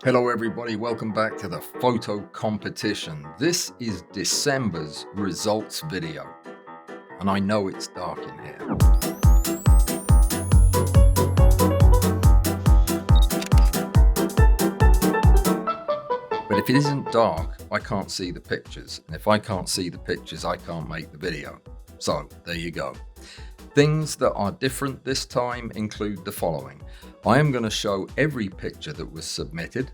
Hello everybody, welcome back to the photo competition. This is December's results video, and I know it's dark in here. But if it isn't dark, I can't see the pictures, and if I can't see the pictures, I can't make the video. So there you go. Things that are different this time include the following. I am going to show every picture that was submitted.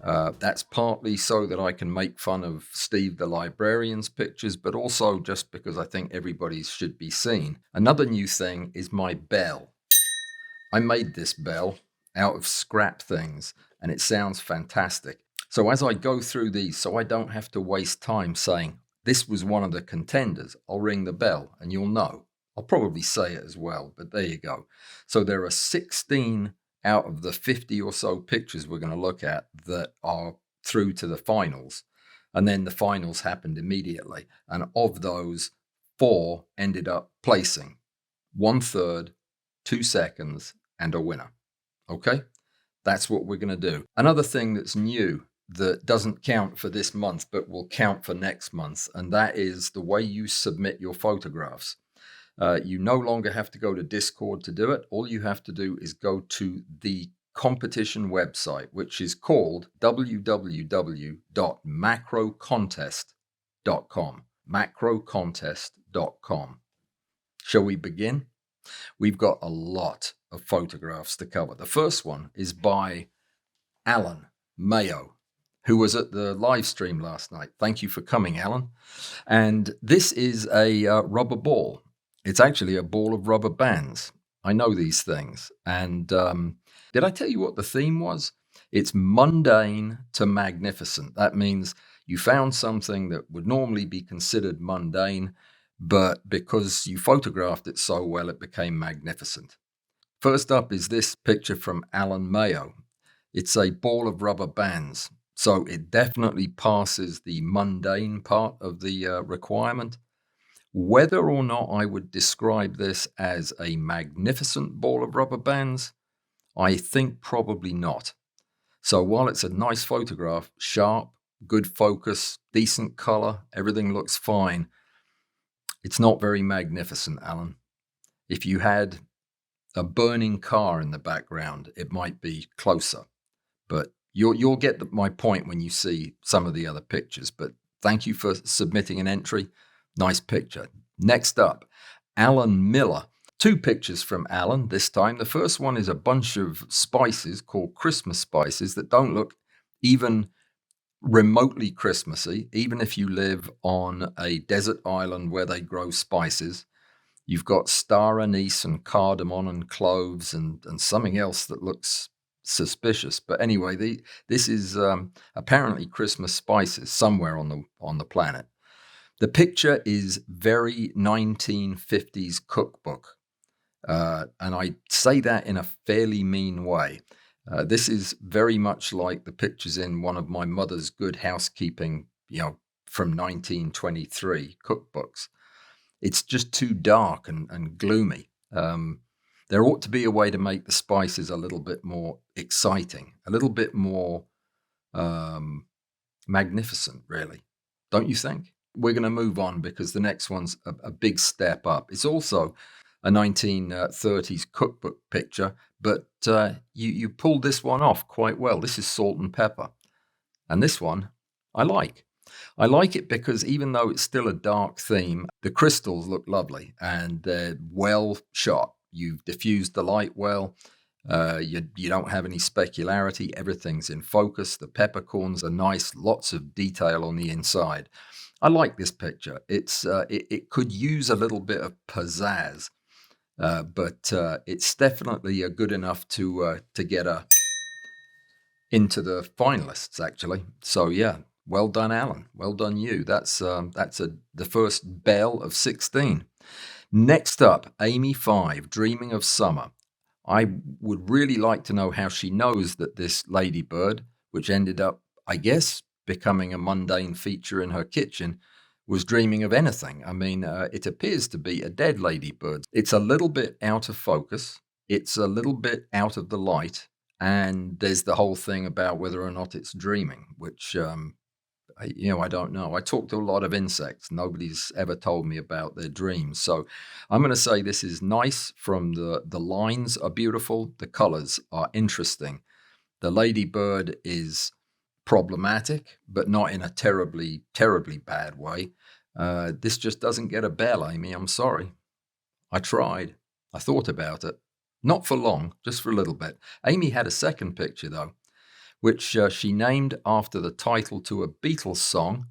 That's partly so that I can make fun of Steve the librarian's pictures, but also just because I think everybody's should be seen. Another new thing is my bell. I made this bell out of scrap things, and it sounds fantastic. So as I go through these, so I don't have to waste time saying, this was one of the contenders, I'll ring the bell and you'll know. I'll probably say it as well, but there you go. So there are 16 out of the 50 or so pictures we're going to look at that are through to the finals. And then the finals happened immediately. And of those, 4 ended up placing. 1/3, 2 seconds, and a winner. Okay? That's what we're going to do. Another thing that's new that doesn't count for this month, but will count for next month, and that is the way you submit your photographs. You no longer have to go to Discord to do it. All you have to do is go to the competition website, which is called www.macrocontest.com. Macrocontest.com. Shall we begin? We've got a lot of photographs to cover. The first one is by Alan Mayo, who was at the live stream last night. Thank you for coming, Alan. And this is a rubber ball. It's actually a ball of rubber bands. I know these things. And did I tell you what the theme was? It's mundane to magnificent. That means you found something that would normally be considered mundane, but because you photographed it so well, it became magnificent. First up is this picture from Alan Mayo. It's a ball of rubber bands. So it definitely passes the mundane part of the requirement. Whether or not I would describe this as a magnificent ball of rubber bands, I think probably not. So while it's a nice photograph, sharp, good focus, decent color, everything looks fine, it's not very magnificent, Alan. If you had a burning car in the background, it might be closer. But you'll get my point when you see some of the other pictures. But thank you for submitting an entry. Nice picture. Next up, Alan Miller. 2 pictures from Alan this time. The first one is a bunch of spices called Christmas spices that don't look even remotely Christmassy, even if you live on a desert island where they grow spices. You've got star anise and cardamom and cloves and something else that looks suspicious. But anyway, this is apparently Christmas spices somewhere on the planet. The picture is very 1950s cookbook. And I say that in a fairly mean way. This is very much like the pictures in one of my mother's Good Housekeeping, from 1923 cookbooks. It's just too dark and gloomy. There ought to be a way to make the spices a little bit more exciting, a little bit more magnificent, really. Don't you think? We're going to move on because the next one's a big step up. It's also a 1930s cookbook picture, but you pulled this one off quite well. This is salt and pepper. And this one I like. I like it because even though it's still a dark theme, the crystals look lovely and they're well shot. You've diffused the light well. You don't have any specularity. Everything's in focus. The peppercorns are nice. Lots of detail on the inside. I like this picture. It could use a little bit of pizzazz, but it's definitely good enough to get into the finalists, actually. So yeah, well done, Alan. Well done, you. That's the first bell of 16. Next up, Amy 5, Dreaming of Summer. I would really like to know how she knows that this ladybird, which ended up, I guess, becoming a mundane feature in her kitchen, was dreaming of anything. I mean, it appears to be a dead ladybird. It's a little bit out of focus. It's a little bit out of the light. And there's the whole thing about whether or not it's dreaming, which I don't know. I talk to a lot of insects. Nobody's ever told me about their dreams. So I'm going to say this is nice. From the lines are beautiful. The colors are interesting. The ladybird is problematic, but not in a terribly, terribly bad way. This just doesn't get a bell, Amy. I'm sorry. I tried. I thought about it. Not for long, just for a little bit. Amy had a second picture, though, which she named after the title to a Beatles song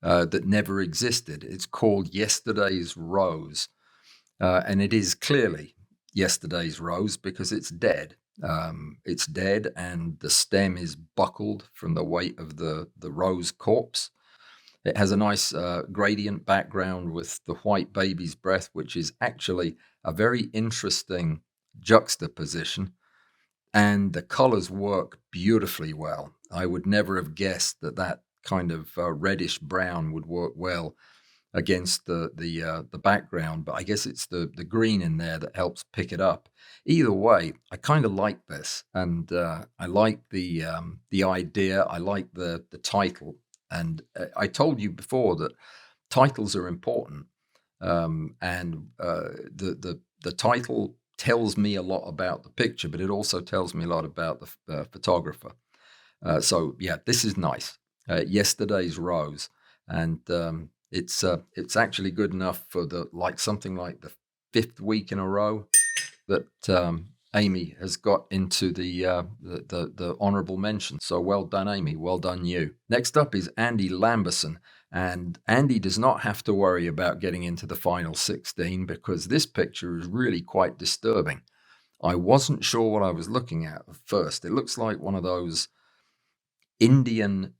that never existed. It's called Yesterday's Rose. And it is clearly yesterday's rose because it's dead. It's dead, and the stem is buckled from the weight of the rose corpse. It has a nice gradient background with the white baby's breath, which is actually a very interesting juxtaposition. And the colors work beautifully well. I would never have guessed that that kind of reddish brown would work well against the background, but I guess it's the green in there that helps pick it up. Either way, I kind of like this, and I like the idea. I like the title, and I told you before that titles are important, and the title tells me a lot about the picture, but it also tells me a lot about the photographer. So yeah, this is nice. Yesterday's Rose, and it's actually good enough for something like the fifth week in a row that Amy has got into the honorable mention. So well done, Amy. Well done, you. Next up is Andy Lamberson. And Andy does not have to worry about getting into the final 16 because this picture is really quite disturbing. I wasn't sure what I was looking at first. It looks like one of those Indian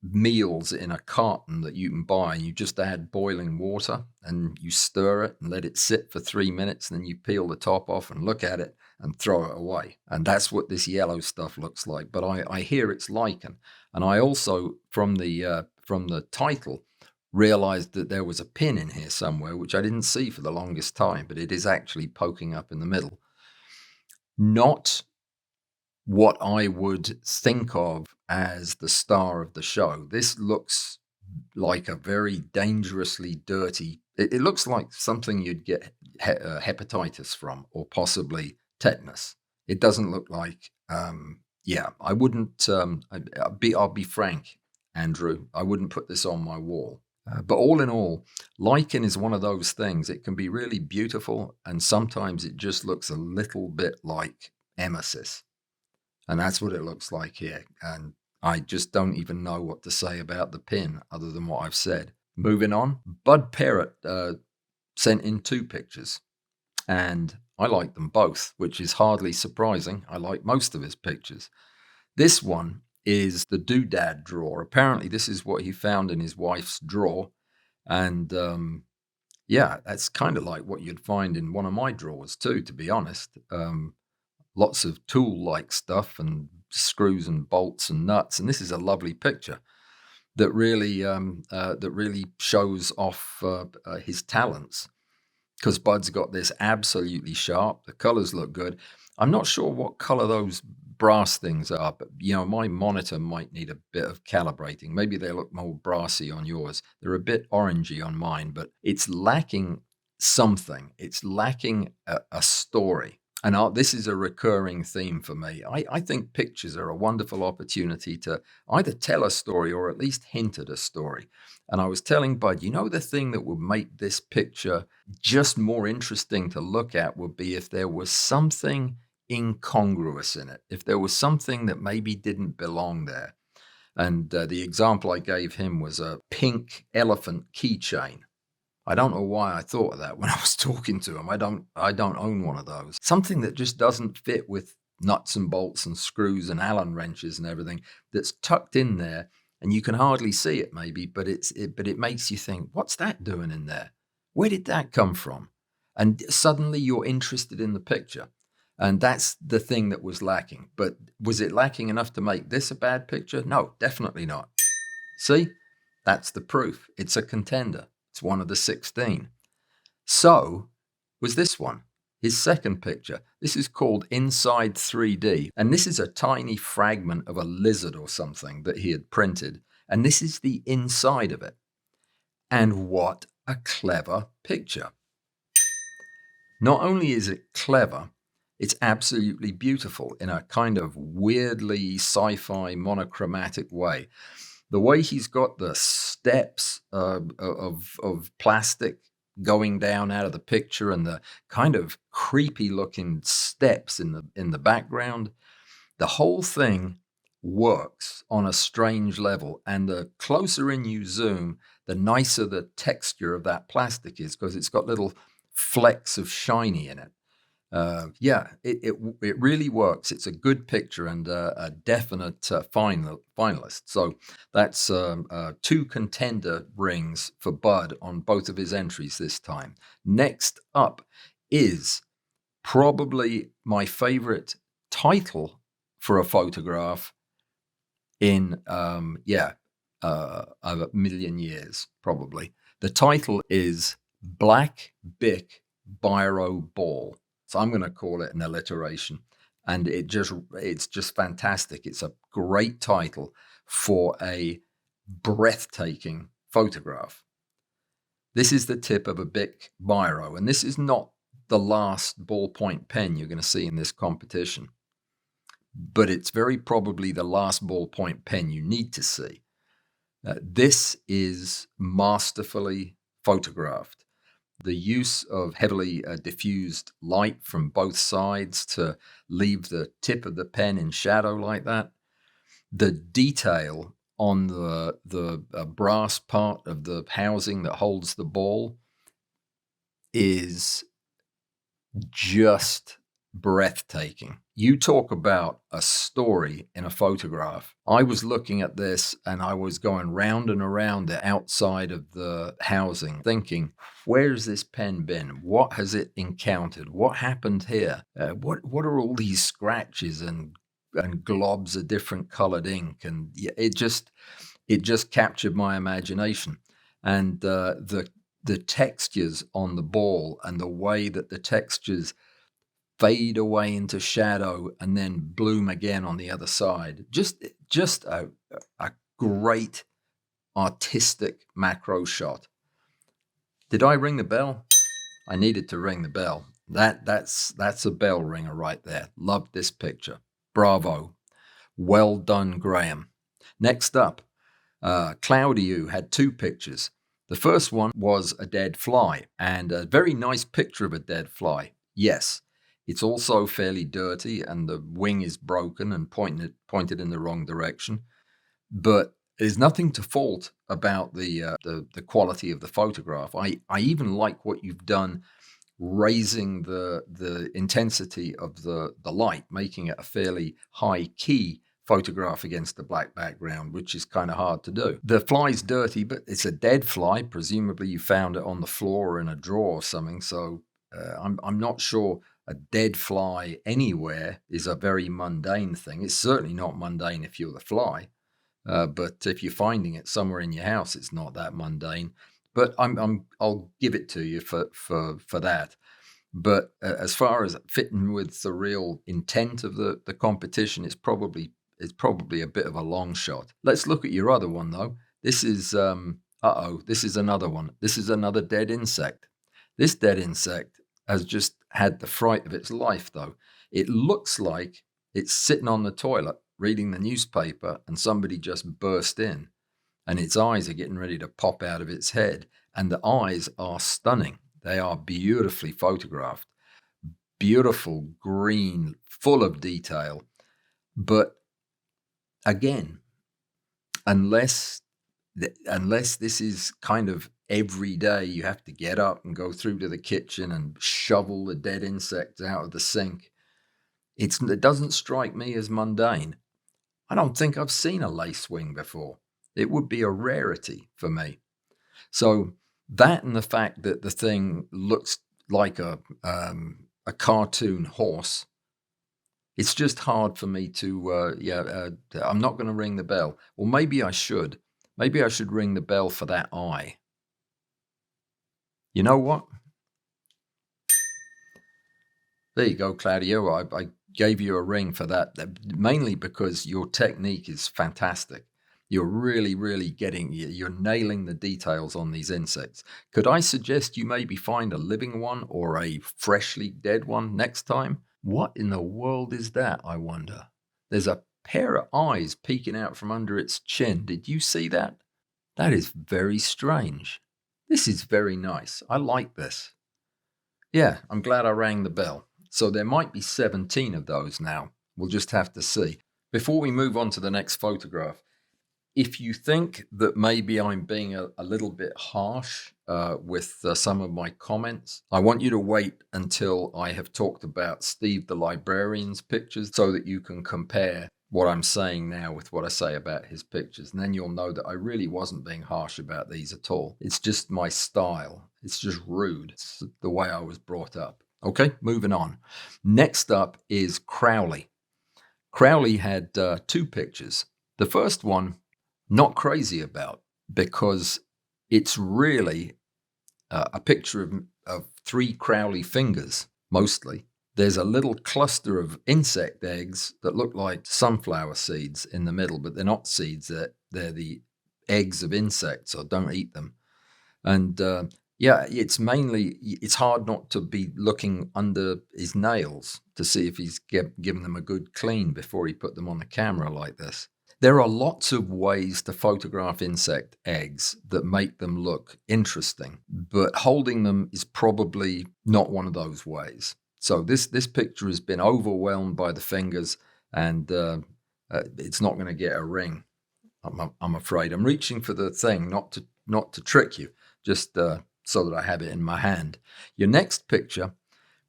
meals in a carton that you can buy, and you just add boiling water and you stir it and let it sit for 3 minutes, and then you peel the top off and look at it and throw it away. And that's what this yellow stuff looks like. But I hear it's lichen, and I also from the title realized that there was a pin in here somewhere, which I didn't see for the longest time, but it is actually poking up in the middle. Not what I would think of as the star of the show. This looks like a very dangerously dirty. It looks like something you'd get hepatitis from, or possibly tetanus. It doesn't look like. Yeah, I wouldn't. I'll be frank, Andrew. I wouldn't put this on my wall. But all in all, lichen is one of those things. It can be really beautiful, and sometimes it just looks a little bit like emesis. And that's what it looks like here. And I just don't even know what to say about the pin other than what I've said. Moving on, Bud Parrott sent in 2 pictures, and I like them both, which is hardly surprising. I like most of his pictures. This one is the doodad drawer. Apparently, this is what he found in his wife's drawer. And yeah, that's kind of like what you'd find in one of my drawers, too, to be honest. Lots of tool-like stuff and screws and bolts and nuts. And this is a lovely picture that really shows off his talents, because Bud's got this absolutely sharp. The colors look good. I'm not sure what color those brass things are, but my monitor might need a bit of calibrating. Maybe they look more brassy on yours. They're a bit orangey on mine, but it's lacking something. It's lacking a story. And this is a recurring theme for me. I think pictures are a wonderful opportunity to either tell a story or at least hint at a story. And I was telling Bud, the thing that would make this picture just more interesting to look at would be if there was something incongruous in it, if there was something that maybe didn't belong there. And the example I gave him was a pink elephant keychain. I don't know why I thought of that when I was talking to him. I don't own one of those. Something that just doesn't fit with nuts and bolts and screws and Allen wrenches and everything, that's tucked in there, and you can hardly see it maybe, but it makes you think, what's that doing in there? Where did that come from? And suddenly you're interested in the picture. And that's the thing that was lacking. But was it lacking enough to make this a bad picture? No, definitely not. See, that's the proof. It's a contender. It's one of the 16. So was this one. his second picture. This is called Inside 3D, and this is a tiny fragment of a lizard or something that he had printed, and this is the inside of it. And what a clever picture. Not only is it clever, it's absolutely beautiful in a kind of weirdly sci-fi monochromatic way. The way he's got the steps of plastic going down out of the picture and the kind of creepy looking steps in the background, the whole thing works on a strange level. And the closer in you zoom, the nicer the texture of that plastic is, because it's got little flecks of shiny in it. It really works. It's a good picture and a definite finalist. So that's 2 contender rings for Bud on both of his entries this time. Next up is probably my favorite title for a photograph in a million years, probably. The title is Black Bic Biro Ball. So I'm going to call it an alliteration, and it's just fantastic. It's a great title for a breathtaking photograph. This is the tip of a Bic biro, and this is not the last ballpoint pen you're going to see in this competition, but it's very probably the last ballpoint pen you need to see. This is masterfully photographed. The use of heavily diffused light from both sides to leave the tip of the pen in shadow like that. The detail on the brass part of the housing that holds the ball is just breathtaking. You talk about a story in a photograph. I was looking at this and I was going round and around the outside of the housing thinking, where's this pen been? What has it encountered? What happened here? What are all these scratches and globs of different colored ink? And it just captured my imagination. And the textures on the ball and the way that the textures fade away into shadow and then bloom again on the other side. Just a great artistic macro shot. Did I ring the bell? I needed to ring the bell. That's a bell ringer right there. Loved this picture. Bravo. Well done, Graham. Next up, Claudiu had 2 pictures. The first one was a dead fly, and a very nice picture of a dead fly. Yes. It's also fairly dirty and the wing is broken and pointed in the wrong direction. But there's nothing to fault about the quality of the photograph. I even like what you've done, raising the intensity of the light, making it a fairly high key photograph against the black background, which is kind of hard to do. The fly's dirty, but it's a dead fly. Presumably you found it on the floor or in a drawer or something. So I'm not sure a dead fly anywhere is a very mundane thing. It's certainly not mundane if you're the fly, but if you're finding it somewhere in your house, it's not that mundane. But I'll give it to you for that. But as far as fitting with the real intent of the competition, it's probably a bit of a long shot. Let's look at your other one though. This is this is another one. This is another dead insect. This dead insect has just had the fright of its life, though. It looks like it's sitting on the toilet reading the newspaper and somebody just burst in and its eyes are getting ready to pop out of its head. And the eyes are stunning. They are beautifully photographed, beautiful green, full of detail. But again, unless this is kind of every day you have to get up and go through to the kitchen and shovel the dead insects out of the sink, it doesn't strike me as mundane. I don't think I've seen a lace wing before. It would be a rarity for me. So that and the fact that the thing looks like a cartoon horse, it's just hard for me to, I'm not going to ring the bell. Or maybe I should. Maybe I should ring the bell for that eye. You know what? There you go, Claudio. I gave you a ring for that, mainly because your technique is fantastic. You're really, really you're nailing the details on these insects. Could I suggest you maybe find a living one or a freshly dead one next time? What in the world is that, I wonder? There's a pair of eyes peeking out from under its chin. Did you see that? That is very strange. This is very nice. I like this. Yeah, I'm glad I rang the bell. So there might be 17 of those now. We'll just have to see. Before we move on to the next photograph, if you think that maybe I'm being a little bit harsh with some of my comments, I want you to wait until I have talked about Steve the librarian's pictures so that you can compare what I'm saying now with what I say about his pictures. And then you'll know that I really wasn't being harsh about these at all. It's just my style. It's just rude. It's the way I was brought up. Okay, moving on. Next up is Crowley. Crowley had two pictures. The first one, not crazy about, because it's really a picture of three Crowley fingers, mostly. There's a little cluster of insect eggs that look like sunflower seeds in the middle, but they're not seeds. They're the eggs of insects, so don't eat them. And yeah, it's hard not to be looking under his nails to see if he's given them a good clean before he put them on the camera like this. There are lots of ways to photograph insect eggs that make them look interesting, but holding them is probably not one of those ways. So this picture has been overwhelmed by the fingers, and it's not going to get a ring. I'm afraid. I'm reaching for the thing, not to trick you, just so that I have it in my hand. Your next picture,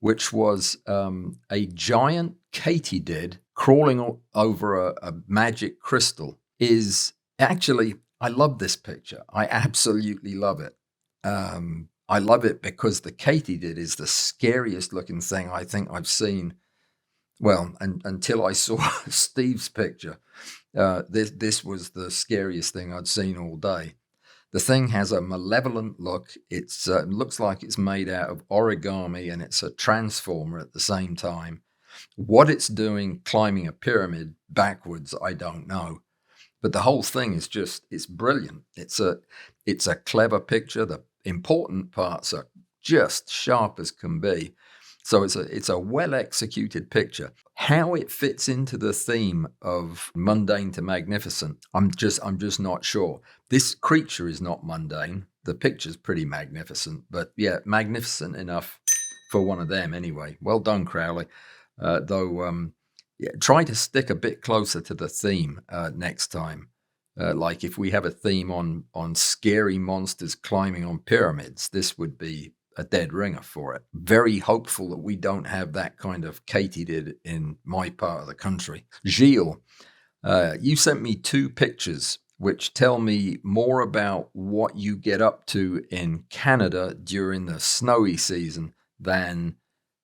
which was a giant katydid crawling over a magic crystal, is actually, I love this picture. I absolutely love it. I love it because the katydid is the scariest looking thing I think I've seen. Well, until I saw Steve's picture, this was the scariest thing I'd seen all day. The thing has a malevolent look. It looks like it's made out of origami, and it's a transformer at the same time. What it's doing climbing a pyramid backwards, I don't know. But the whole thing is it's brilliant. It's a clever picture. The important parts are just sharp as can be. So it's a well-executed picture. How it fits into the theme of mundane to magnificent, I'm just not sure. This creature is not mundane. The picture's pretty magnificent, but yeah, magnificent enough for one of them anyway. Well done, Crowley. Yeah, try to stick a bit closer to the theme next time. Like if we have a theme on scary monsters climbing on pyramids, this would be a dead ringer for it. Very hopeful that we don't have that kind of katydid in my part of the country. Gilles, you sent me two pictures which tell me more about what you get up to in Canada during the snowy season than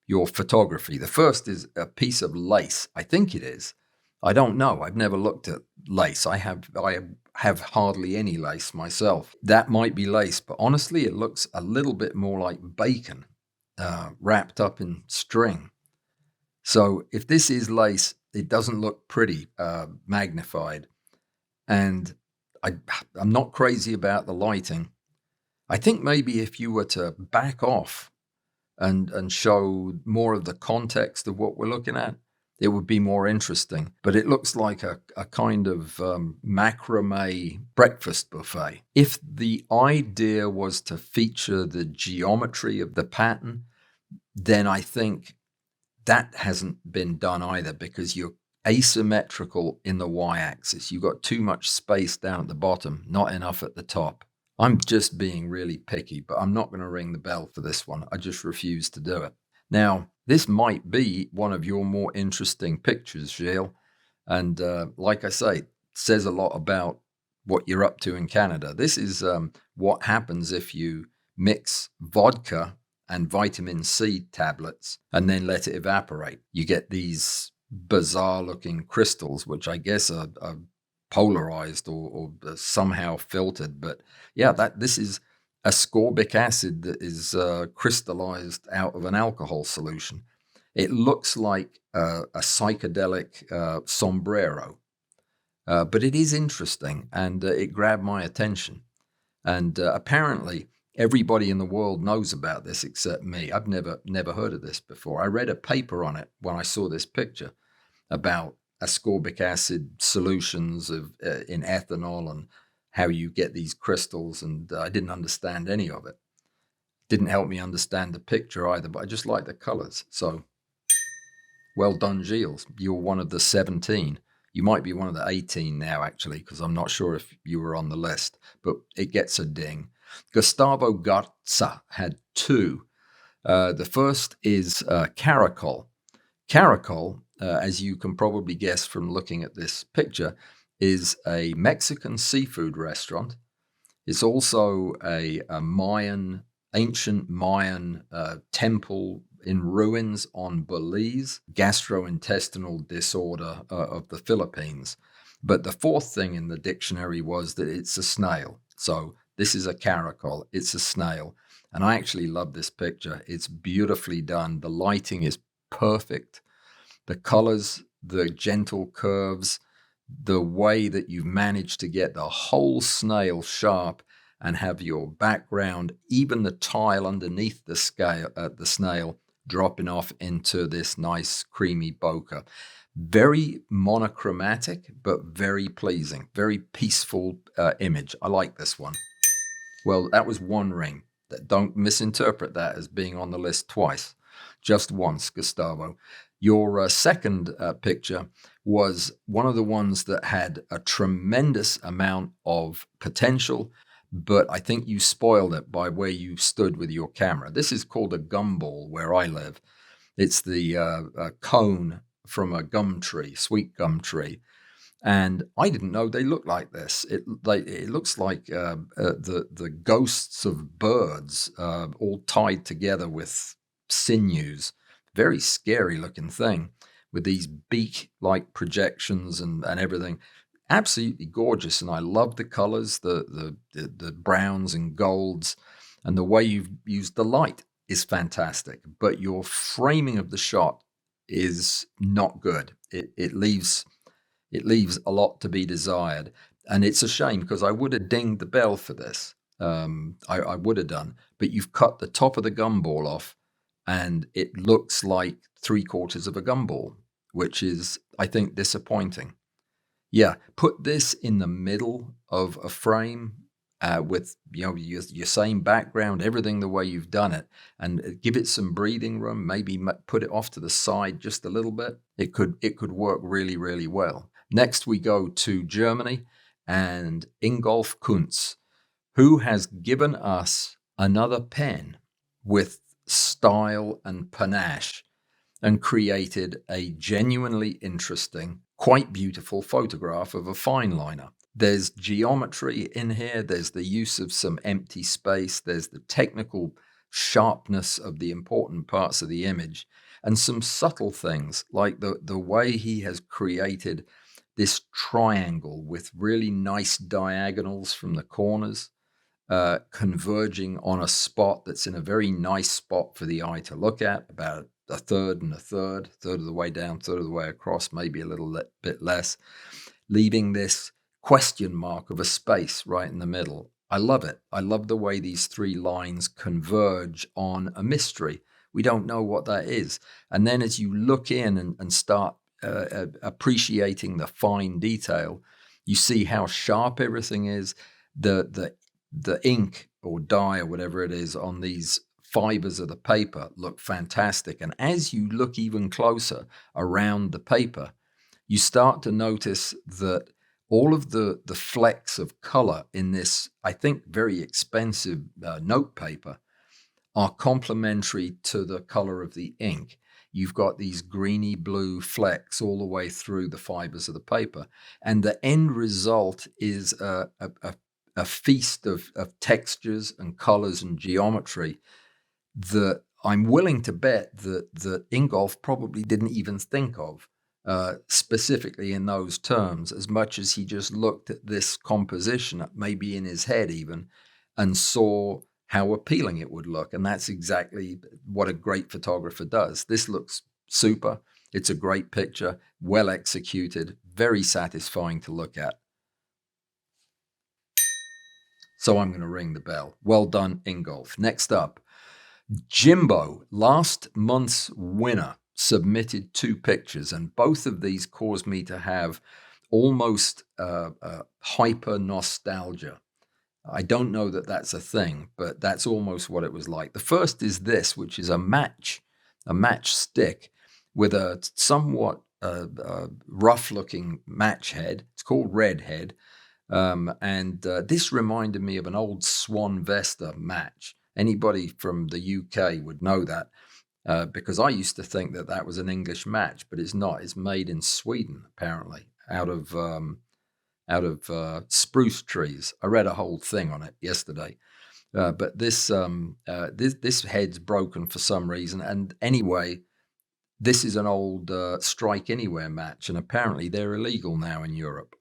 your photography. The first is a piece of lace. I think it is. I don't know. I've never looked at lace. I have hardly any lace myself. That might be lace, but honestly, it looks a little bit more like bacon wrapped up in string. So if this is lace, it doesn't look pretty magnified. And I'm not crazy about the lighting. I think maybe if you were to back off and show more of the context of what we're looking at, it would be more interesting. But it looks like a kind of macrame breakfast buffet. If the idea was to feature the geometry of the pattern, then I think that hasn't been done either, because you're asymmetrical in the y-axis. You've got too much space down at the bottom, not enough at the top. I'm just being really picky, but I'm not going to ring the bell for this one. I just refuse to do it. Now, this might be one of your more interesting pictures, Gilles. And like I say, it says a lot about what you're up to in Canada. This is what happens if you mix vodka and vitamin C tablets and then let it evaporate. You get these bizarre looking crystals, which I guess are polarized or somehow filtered. But yeah, this is ascorbic acid that is crystallized out of an alcohol solution. It looks like a psychedelic sombrero, but it is interesting, and it grabbed my attention. And apparently, everybody in the world knows about this except me. I've never heard of this before. I read a paper on it when I saw this picture about ascorbic acid solutions in ethanol and how you get these crystals, and I didn't understand any of it. Didn't help me understand the picture either, but I just like the colors. So well done, Gilles. You're one of the 17. You might be one of the 18 now, actually, because I'm not sure if you were on the list, but it gets a ding. Gustavo Garza had two. The first is Caracol. Caracol, as you can probably guess from looking at this picture, is a Mexican seafood restaurant. It's also a ancient Mayan temple in ruins on Belize, gastrointestinal disorder of the Philippines. But the fourth thing in the dictionary was that it's a snail. So this is a caracol, it's a snail. And I actually love this picture. It's beautifully done. The lighting is perfect. The colors, the gentle curves, the way that you've managed to get the whole snail sharp and have your background, even the tile underneath the snail, dropping off into this nice creamy bokeh. Very monochromatic, but very pleasing, very peaceful image. I like this one. Well, that was one ring. Don't misinterpret that as being on the list twice. Just once, Gustavo. Your second picture was one of the ones that had a tremendous amount of potential, but I think you spoiled it by where you stood with your camera. This is called a gumball where I live. It's the cone from a gum tree, sweet gum tree. And I didn't know they looked like this. It looks like the ghosts of birds all tied together with sinews. Very scary looking thing with these beak-like projections and everything. Absolutely gorgeous, and I love the colors, the browns and golds, and the way you've used the light is fantastic. But your framing of the shot is not good. It leaves a lot to be desired. And it's a shame because I would have dinged the bell for this. I would have done. But you've cut the top of the gumball off and it looks like 3/4 of a gumball, which is, I think, disappointing. Yeah, put this in the middle of a frame with your same background, everything the way you've done it, and give it some breathing room. Maybe put it off to the side just a little bit. It could work really, really well. Next, we go to Germany and Ingolf Kuntz, who has given us another pen with style and panache and created a genuinely interesting, quite beautiful photograph of a fine liner. There's geometry in here, there's the use of some empty space, there's the technical sharpness of the important parts of the image, and some subtle things like the way he has created this triangle with really nice diagonals from the corners, converging on a spot that's in a very nice spot for the eye to look at, about a third and a third of the way down, third of the way across, maybe a little bit less, leaving this question mark of a space right in the middle. I love it. I love the way these three lines converge on a mystery. We don't know what that is. And then as you look in and start appreciating the fine detail, you see how sharp everything is. The ink or dye or whatever it is on these fibers of the paper look fantastic. And as you look even closer around the paper, you start to notice that all of the flecks of color in this, I think, very expensive note paper are complementary to the color of the ink. You've got these greeny blue flecks all the way through the fibers of the paper. And the end result is a feast of textures and colors and geometry that I'm willing to bet that Ingolf probably didn't even think of specifically in those terms, as much as he just looked at this composition, maybe in his head even, and saw how appealing it would look. And that's exactly what a great photographer does. This looks super. It's a great picture, well executed, very satisfying to look at. So I'm going to ring the bell. Well done, Ingolf. Next up, Jimbo, last month's winner, submitted 2 pictures, and both of these caused me to have almost hyper nostalgia. I don't know that that's a thing, but that's almost what it was like. The first is this, which is a match stick with a somewhat rough-looking match head. It's called Red Head. And this reminded me of an old Swan Vesta match. Anybody from the UK would know that because I used to think that that was an English match, but it's not. It's made in Sweden, apparently, out of spruce trees. I read a whole thing on it yesterday. But this head's broken for some reason. And anyway, this is an old Strike Anywhere match, and apparently they're illegal now in Europe.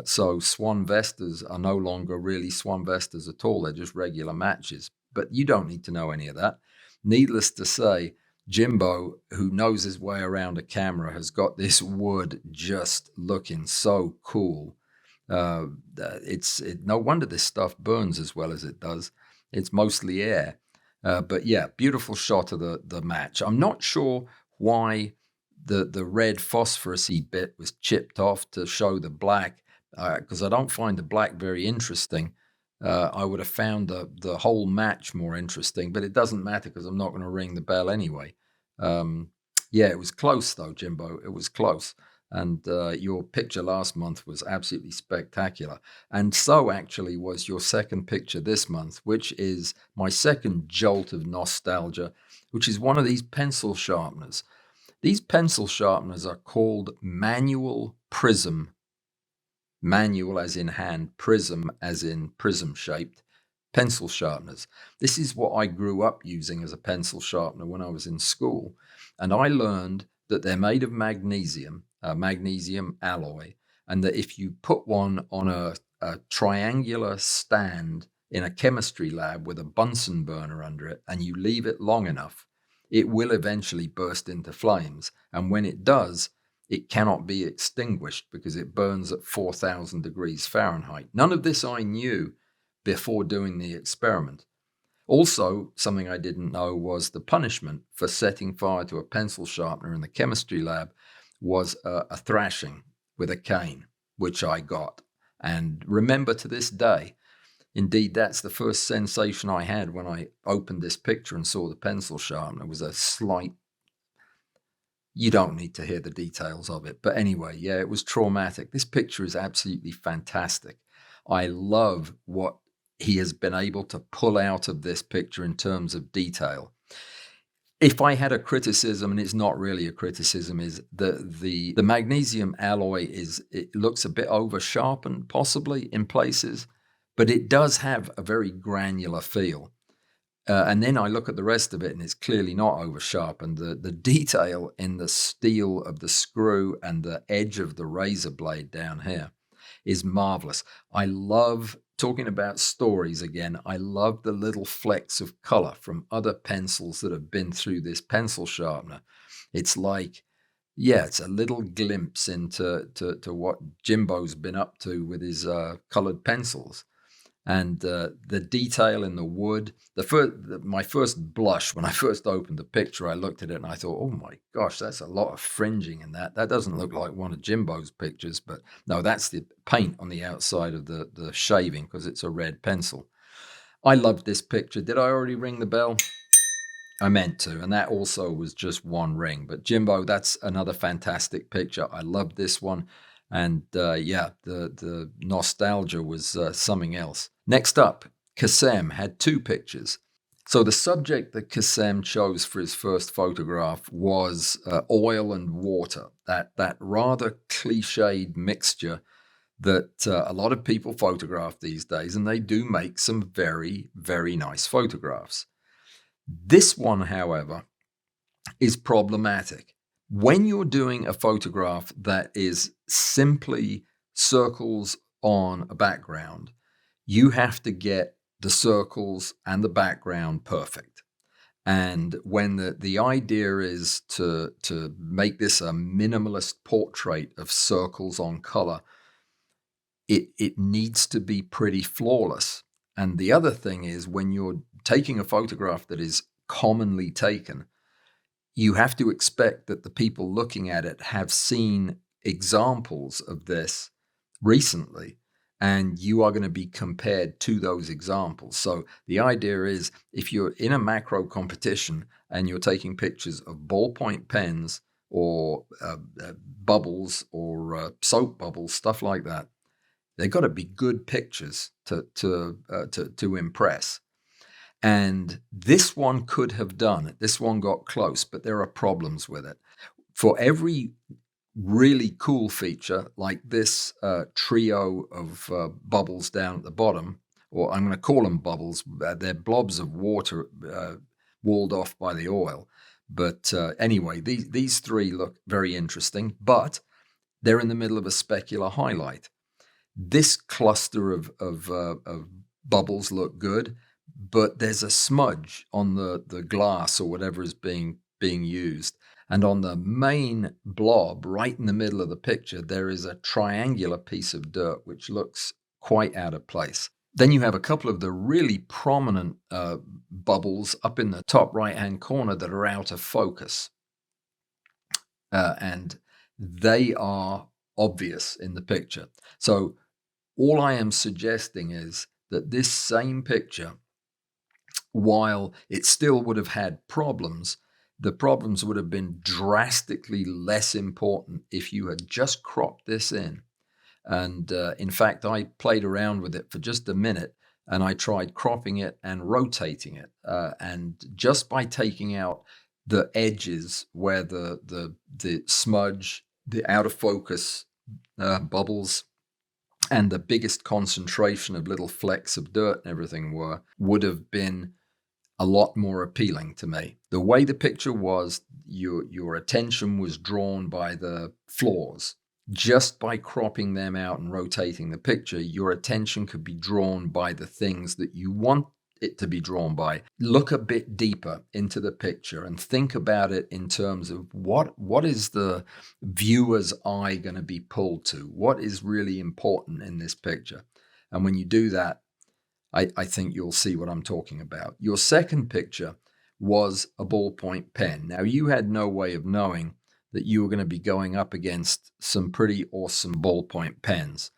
So Swan Vestas are no longer really Swan Vestas at all. They're just regular matches. But you don't need to know any of that. Needless to say, Jimbo, who knows his way around a camera, has got this wood just looking so cool. It's no wonder this stuff burns as well as it does. It's mostly air. But yeah, beautiful shot of the match. I'm not sure why the red phosphorussy bit was chipped off to show the black, because I don't find the black very interesting. I would have found the whole match more interesting, but it doesn't matter because I'm not going to ring the bell anyway. Yeah, it was close though, Jimbo. It was close. And your picture last month was absolutely spectacular. And so actually was your second picture this month, which is my second jolt of nostalgia, which is one of these pencil sharpeners. These pencil sharpeners are called manual prism. Manual as in hand, prism as in prism shaped pencil sharpeners. This is what I grew up using as a pencil sharpener when I was in school. And I learned that they're made of magnesium alloy, and that if you put one on a triangular stand in a chemistry lab with a Bunsen burner under it, and you leave it long enough, it will eventually burst into flames. And when it does, it cannot be extinguished because it burns at 4,000 degrees Fahrenheit. None of this I knew before doing the experiment. Also, something I didn't know was the punishment for setting fire to a pencil sharpener in the chemistry lab was a thrashing with a cane, which I got. And remember to this day, indeed, that's the first sensation I had when I opened this picture and saw the pencil sharpener. It was a slight, you don't need to hear the details of it. But anyway, yeah, it was traumatic. This picture is absolutely fantastic. I love what he has been able to pull out of this picture in terms of detail. If I had a criticism, and it's not really a criticism, is the magnesium alloy it looks a bit over sharpened possibly in places, but it does have a very granular feel. And then I look at the rest of it, and it's clearly not over sharpened. The detail in the steel of the screw and the edge of the razor blade down here is marvelous. I love talking about stories again. I love the little flecks of color from other pencils that have been through this pencil sharpener. It's like, yeah, it's a little glimpse into what Jimbo's been up to with his colored pencils. And the detail in the wood, my first blush when I first opened the picture, I looked at it and I thought, oh my gosh, that's a lot of fringing in that. That doesn't look like one of Jimbo's pictures, but no, that's the paint on the outside of the shaving because it's a red pencil. I loved this picture. Did I already ring the bell? I meant to, and that also was just one ring. But Jimbo, that's another fantastic picture. I loved this one. And yeah, the nostalgia was something else. Next up, Kassem had 2 pictures. So the subject that Kassem chose for his first photograph was oil and water, that rather cliched mixture that a lot of people photograph these days, and they do make some very, very nice photographs. This one, however, is problematic. When you're doing a photograph that is simply circles on a background, you have to get the circles and the background perfect. And when the idea is to make this a minimalist portrait of circles on color, it needs to be pretty flawless. And the other thing is, when you're taking a photograph that is commonly taken, you have to expect that the people looking at it have seen examples of this recently, and you are going to be compared to those examples. So the idea is, if you're in a macro competition and you're taking pictures of ballpoint pens or bubbles or soap bubbles, stuff like that, they've got to be good pictures to impress. And this one could have done it. This one got close, but there are problems with it. For every really cool feature, like this trio of bubbles down at the bottom, or I'm going to call them bubbles, they're blobs of water walled off by the oil. But anyway, these three look very interesting, but they're in the middle of a specular highlight. This cluster of bubbles look good, but there's a smudge on the glass or whatever is being used. And on the main blob, right in the middle of the picture, there is a triangular piece of dirt, which looks quite out of place. Then you have a couple of the really prominent bubbles up in the top right-hand corner that are out of focus. And they are obvious in the picture. So all I am suggesting is that this same picture, while it still would have had problems, the problems would have been drastically less important if you had just cropped this in. And in fact, I played around with it for just a minute, and I tried cropping it and rotating it. And just by taking out the edges where the smudge, the out of focus bubbles, and the biggest concentration of little flecks of dirt and everything would have been a lot more appealing to me. The way the picture was, your attention was drawn by the flaws. Just by cropping them out and rotating the picture, your attention could be drawn by the things that you want it to be drawn by. Look a bit deeper into the picture and think about it in terms of what is the viewer's eye going to be pulled to? What is really important in this picture? And when you do that, I think you'll see what I'm talking about. Your second picture was a ballpoint pen. Now, you had no way of knowing that you were going to be going up against some pretty awesome ballpoint pens.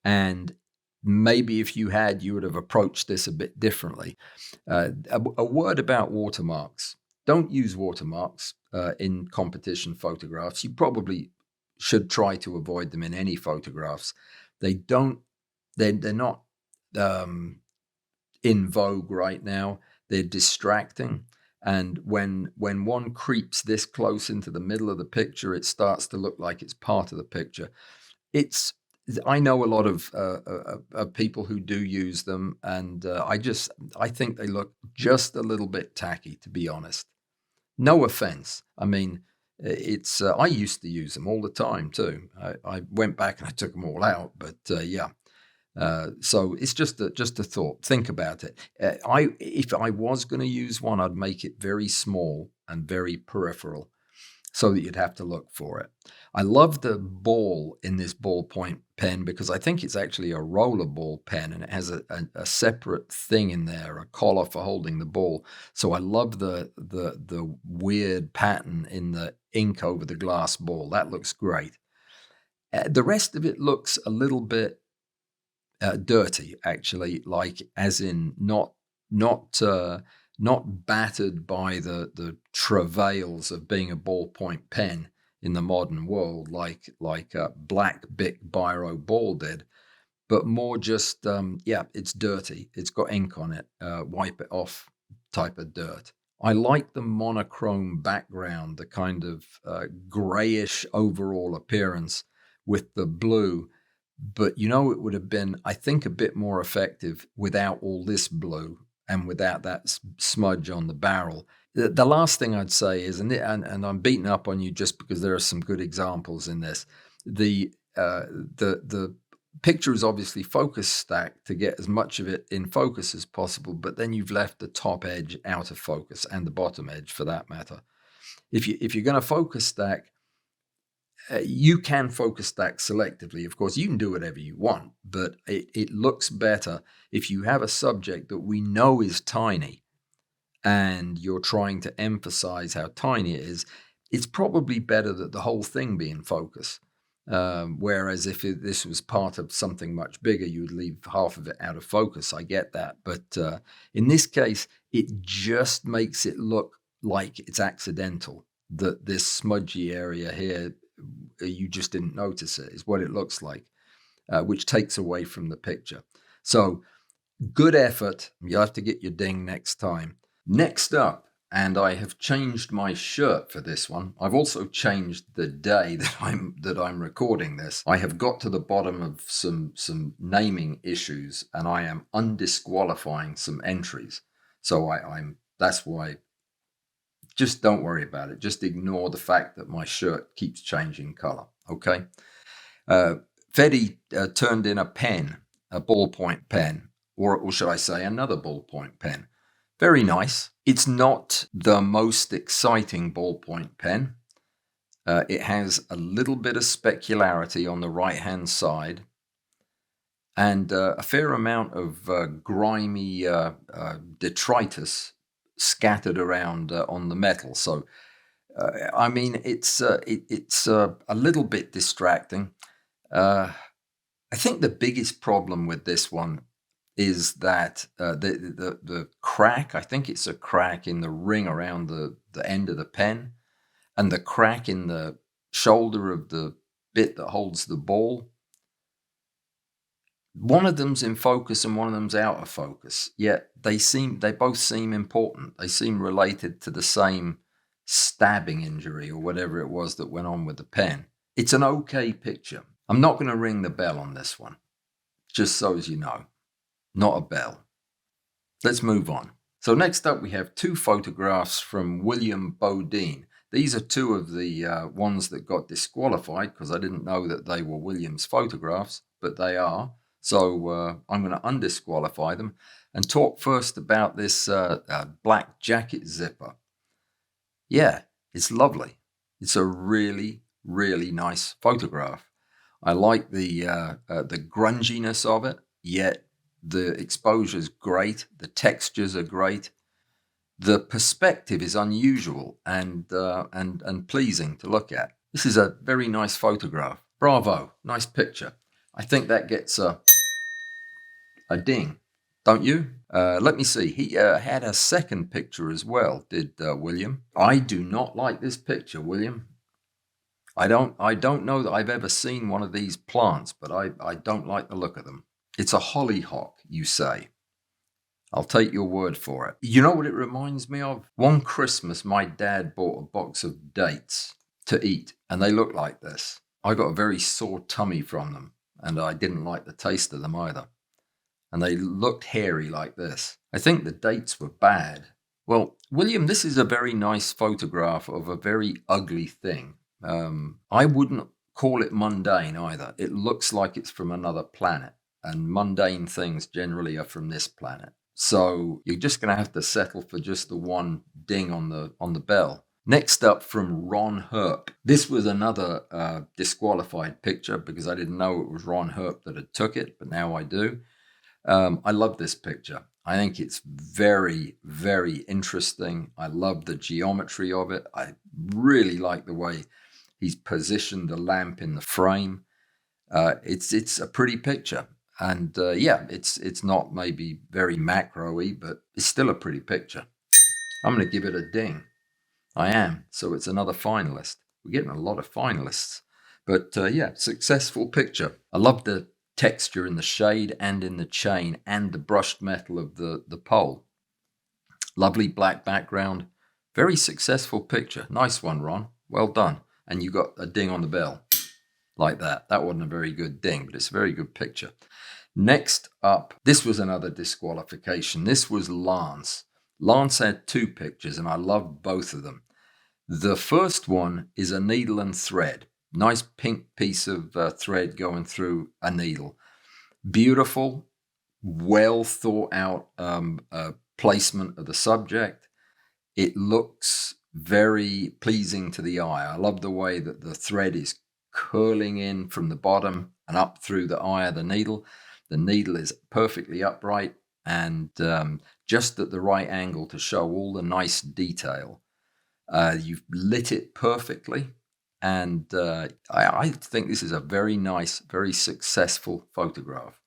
And maybe if you had, you would have approached this a bit differently. A word about watermarks. Don't use watermarks in competition photographs. You probably should try to avoid them in any photographs. They're not in vogue right now. They're distracting. And when one creeps this close into the middle of the picture, it starts to look like it's part of the picture. I know a lot of people who do use them, and I think they look just a little bit tacky, to be honest. No offense. I mean, I used to use them all the time too. I went back and I took them all out, but yeah. So it's just a thought. Think about it. If I was going to use one, I'd make it very small and very peripheral, so that you'd have to look for it. I love the ball in this ballpoint pen because I think it's actually a roller ball pen, and it has a separate thing in there, a collar for holding the ball. So I love the weird pattern in the ink over the glass ball. That looks great. The rest of it looks a little bit dirty, actually, like as in not battered by the travails of being a ballpoint pen in the modern world, like a black Bic Biro ball did, but more just it's dirty. It's got ink on it. Wipe it off type of dirt. I like the monochrome background, the kind of grayish overall appearance with the blue. But it would have been, I think, a bit more effective without all this blue and without that smudge on the barrel. The last thing I'd say is, and I'm beating up on you just because there are some good examples in this, the picture is obviously focus stacked to get as much of it in focus as possible, but then you've left the top edge out of focus, and the bottom edge for that matter. If you're going to focus stack, you can focus stack selectively. Of course, you can do whatever you want, but it looks better if you have a subject that we know is tiny and you're trying to emphasize how tiny it is. It's probably better that the whole thing be in focus. Whereas if this was part of something much bigger, you'd leave half of it out of focus. I get that. But in this case, it just makes it look like it's accidental, that this smudgy area here, you just didn't notice it, is what it looks like, which takes away from the picture. So good effort. You'll have to get your ding next time. Next up, and I have changed my shirt for this one. I've also changed the day that I'm recording this. I have got to the bottom of some naming issues, and I am undisqualifying some entries. So that's why. Just don't worry about it. Just ignore the fact that my shirt keeps changing color. Okay. Fedi turned in a pen, a ballpoint pen, or should I say another ballpoint pen. Very nice. It's not the most exciting ballpoint pen. It has a little bit of specularity on the right-hand side and a fair amount of grimy detritus scattered around on the metal. So, I mean, it's a little bit distracting. I think the biggest problem with this one is that the crack, I think it's a crack in the ring around the end of the pen, and the crack in the shoulder of the bit that holds the ball. One of them's in focus and one of them's out of focus, yet they both seem important. They seem related to the same stabbing injury or whatever it was that went on with the pen. It's an okay picture. I'm not going to ring the bell on this one, just so as you know. Not a bell. Let's move on. So next up we have two photographs from William Bodine. These are two of the ones that got disqualified because I didn't know that they were William's photographs, but they are. So I'm going to undisqualify them and talk first about this black jacket zipper. Yeah, it's lovely. It's a really, really nice photograph. I like the grunginess of it, yet the exposure's great. The textures are great. The perspective is unusual and pleasing to look at. This is a very nice photograph. Bravo, nice picture. I think that gets a ding, don't you? Let me see. He had a second picture as well, did William. I do not like this picture, William. I don't know that I've ever seen one of these plants, but I don't like the look of them. It's a hollyhock, you say. I'll take your word for it. You know what it reminds me of? One Christmas, my dad bought a box of dates to eat, and they look like this. I got a very sore tummy from them, and I didn't like the taste of them either. And they looked hairy like this. I think the dates were bad. Well, William, this is a very nice photograph of a very ugly thing. I wouldn't call it mundane either. It looks like it's from another planet, and mundane things generally are from this planet. So you're just going to have to settle for just the one ding on the bell. Next up from Ron Herp. This was another disqualified picture because I didn't know it was Ron Herp that had took it, but now I do. I love this picture. I think it's very, very interesting. I love the geometry of it. I really like the way he's positioned the lamp in the frame. It's a pretty picture. And yeah, it's not maybe very macro-y, but it's still a pretty picture. I'm going to give it a ding. I am. So it's another finalist. We're getting a lot of finalists. But yeah, successful picture. I love the texture in the shade and in the chain and the brushed metal of the pole. Lovely black background. Very successful picture. Nice one, Ron. Well done. And you got a ding on the bell like that. That wasn't a very good ding, but it's a very good picture. Next up, this was another disqualification. This was Lance. Lance had two pictures, and I loved both of them. The first one is a needle and thread. Nice pink piece of thread going through a needle. Beautiful, well thought out placement of the subject. It looks very pleasing to the eye. I love the way that the thread is curling in from the bottom and up through the eye of the needle. The needle is perfectly upright and just at the right angle to show all the nice detail. You've lit it perfectly. And I think this is a very nice, very successful photograph.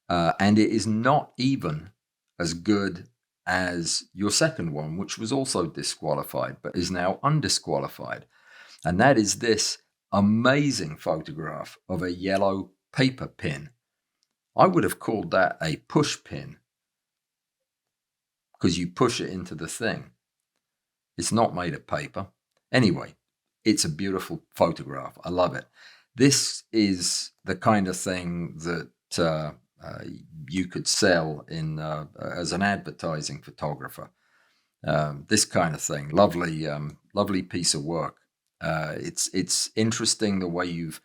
And it is not even as good as your second one, which was also disqualified, but is now undisqualified. And that is this amazing photograph of a yellow paper pin. I would have called that a push pin because you push it into the thing. It's not made of paper. Anyway, it's a beautiful photograph. I love it. This is the kind of thing that you could sell in as an advertising photographer. This kind of thing, lovely piece of work. It's interesting the way you've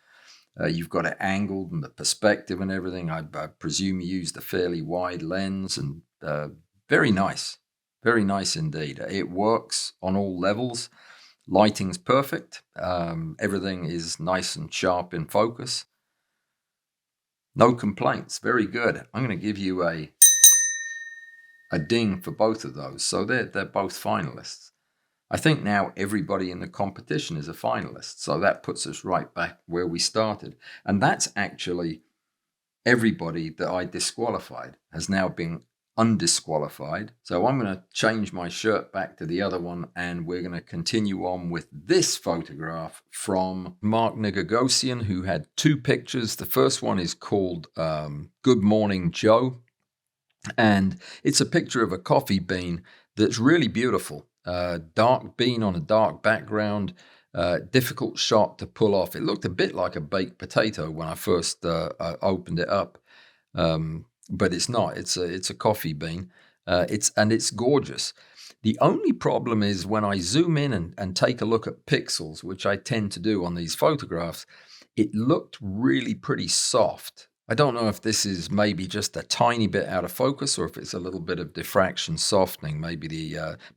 got it angled and the perspective and everything. I presume you used a fairly wide lens and very nice indeed. It works on all levels. Lighting's perfect. Everything is nice and sharp in focus. No complaints. Very good. I'm going to give you a ding for both of those. So they're both finalists. I think now everybody in the competition is a finalist. So that puts us right back where we started. And that's actually everybody that I disqualified has now been undisqualified. So I'm going to change my shirt back to the other one, and we're going to continue on with this photograph from Mark Nigagosian, who had two pictures. The first one is called Good Morning Joe, and it's a picture of a coffee bean that's really beautiful. Dark bean on a dark background. Difficult shot to pull off. It looked a bit like a baked potato when I first opened it up. But it's not. It's a coffee bean. It's gorgeous. The only problem is when I zoom in and take a look at pixels, which I tend to do on these photographs, it looked really pretty soft. I don't know if this is maybe just a tiny bit out of focus or if it's a little bit of diffraction softening. Maybe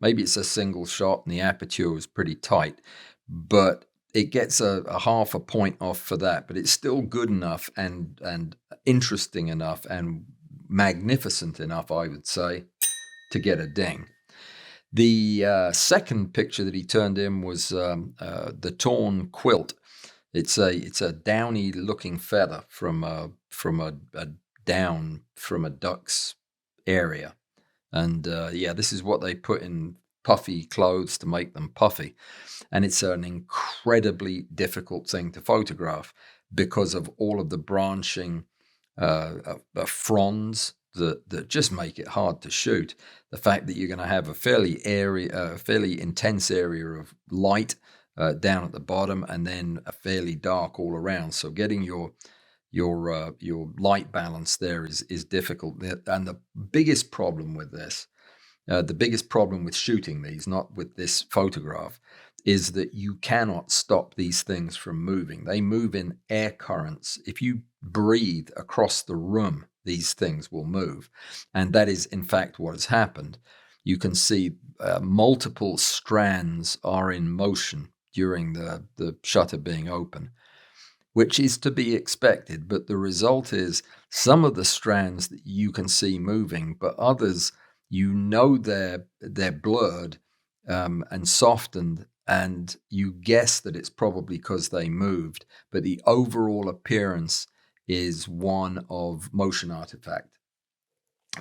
it's a single shot and the aperture is pretty tight, but it gets a half a point off for that. But it's still good enough and interesting enough and magnificent enough, I would say, to get a ding. The second picture that he turned in was the torn quilt. It's a downy looking feather from a down from a duck's area, and this is what they put in puffy clothes to make them puffy, and it's an incredibly difficult thing to photograph because of all of the branching fronds that just make it hard to shoot. The fact that you're going to have a fairly intense area of light down at the bottom, and then a fairly dark all around. So getting your light balance there is difficult. And the biggest problem with this, the biggest problem with shooting these, not with this photograph, is that you cannot stop these things from moving. They move in air currents. If you breathe across the room, these things will move. And that is, in fact, what has happened. You can see multiple strands are in motion during the shutter being open, which is to be expected. But the result is some of the strands that you can see moving, but others, they're blurred and softened, and you guess that it's probably because they moved, but the overall appearance is one of motion artifact.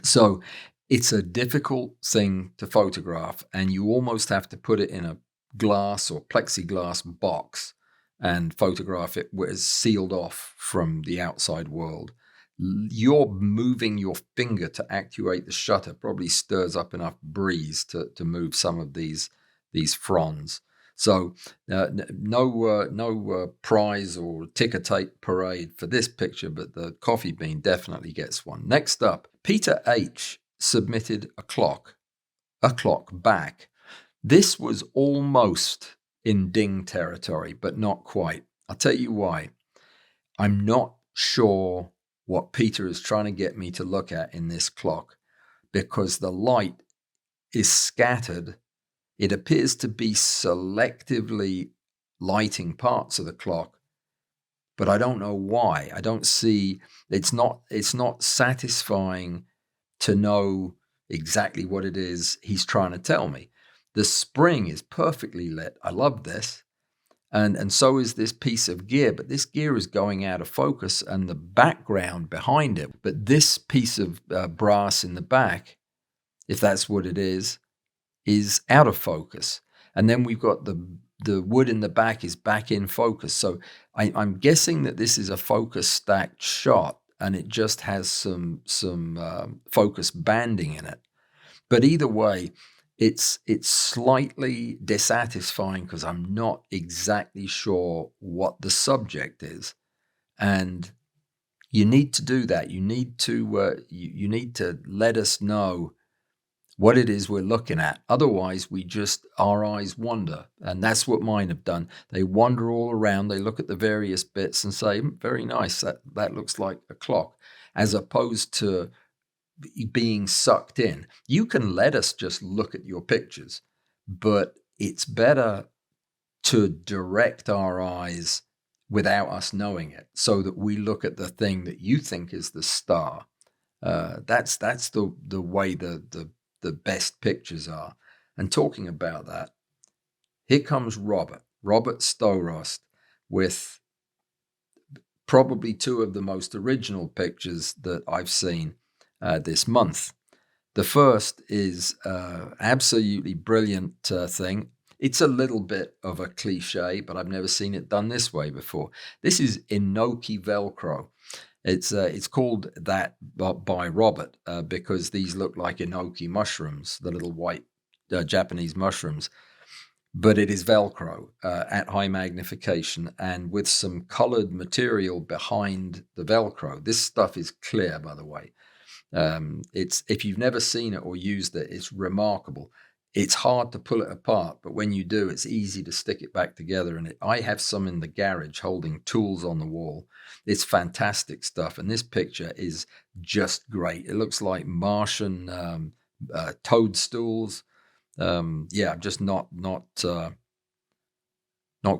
So it's a difficult thing to photograph, and you almost have to put it in a glass or plexiglass box and photograph it where it's sealed off from the outside world. You're moving your finger to actuate the shutter probably stirs up enough breeze to move some of these fronds. So no prize or ticker tape parade for this picture, but the coffee bean definitely gets one. Next up, Peter H. submitted a clock back. This was almost in ding territory, but not quite. I'll tell you why. I'm not sure what Peter is trying to get me to look at in this clock, because the light is scattered. It appears to be selectively lighting parts of the clock, but I don't know why. I don't see, it's not satisfying to know exactly what it is he's trying to tell me. The spring is perfectly lit. I love this. And so is this piece of gear, but this gear is going out of focus and the background behind it. But this piece of brass in the back, if that's what it is out of focus. And then we've got the wood in the back is back in focus. So I'm guessing that this is a focus stacked shot, and it just has some focus banding in it. But either way, it's slightly dissatisfying because I'm not exactly sure what the subject is, and you need to do that. You need to you need to let us know what it is we're looking at. Otherwise, our eyes wander, and that's what mine have done. They wander all around. They look at the various bits and say, "Very nice. That looks like a clock," as opposed to being sucked in. You can let us just look at your pictures, but it's better to direct our eyes without us knowing it, so that we look at the thing that you think is the star. That's the way the best pictures are. And talking about that, here comes Robert Storost with probably two of the most original pictures that I've seen this month. The first is absolutely brilliant thing. It's a little bit of a cliche, but I've never seen it done this way before. This is enoki Velcro. It's called that by Robert because these look like enoki mushrooms, the little white Japanese mushrooms. But it is Velcro at high magnification and with some colored material behind the Velcro. This stuff is clear, by the way. It's, if you've never seen it or used it, it's remarkable. It's hard to pull it apart, but when you do, it's easy to stick it back together. And I have some in the garage holding tools on the wall. It's fantastic stuff. And this picture is just great. It looks like Martian toadstools. Yeah, I'm just not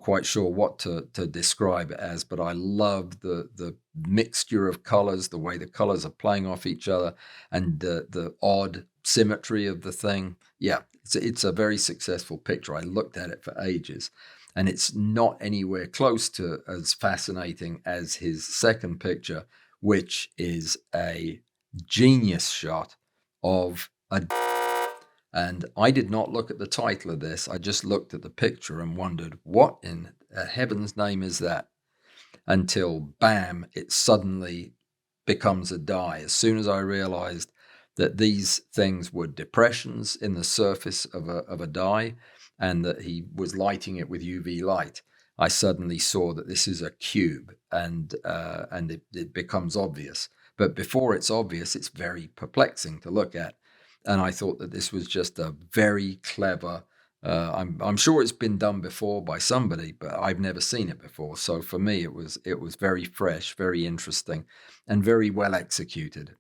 quite sure what to describe it as, but I love the mixture of colors, the way the colors are playing off each other, and the odd symmetry of the thing. Yeah, it's a very successful picture. I looked at it for ages, and it's not anywhere close to as fascinating as his second picture, which is a genius shot of a... And I did not look at the title of this. I just looked at the picture and wondered, what in heaven's name is that? Until, bam, it suddenly becomes a die. As soon as I realized that these things were depressions in the surface of a die and that he was lighting it with UV light, I suddenly saw that this is a cube, and it becomes obvious. But before it's obvious, it's very perplexing to look at. And I thought that this was just a very clever, I'm sure it's been done before by somebody, but I've never seen it before. So for me, it was very fresh, very interesting, and very well executed.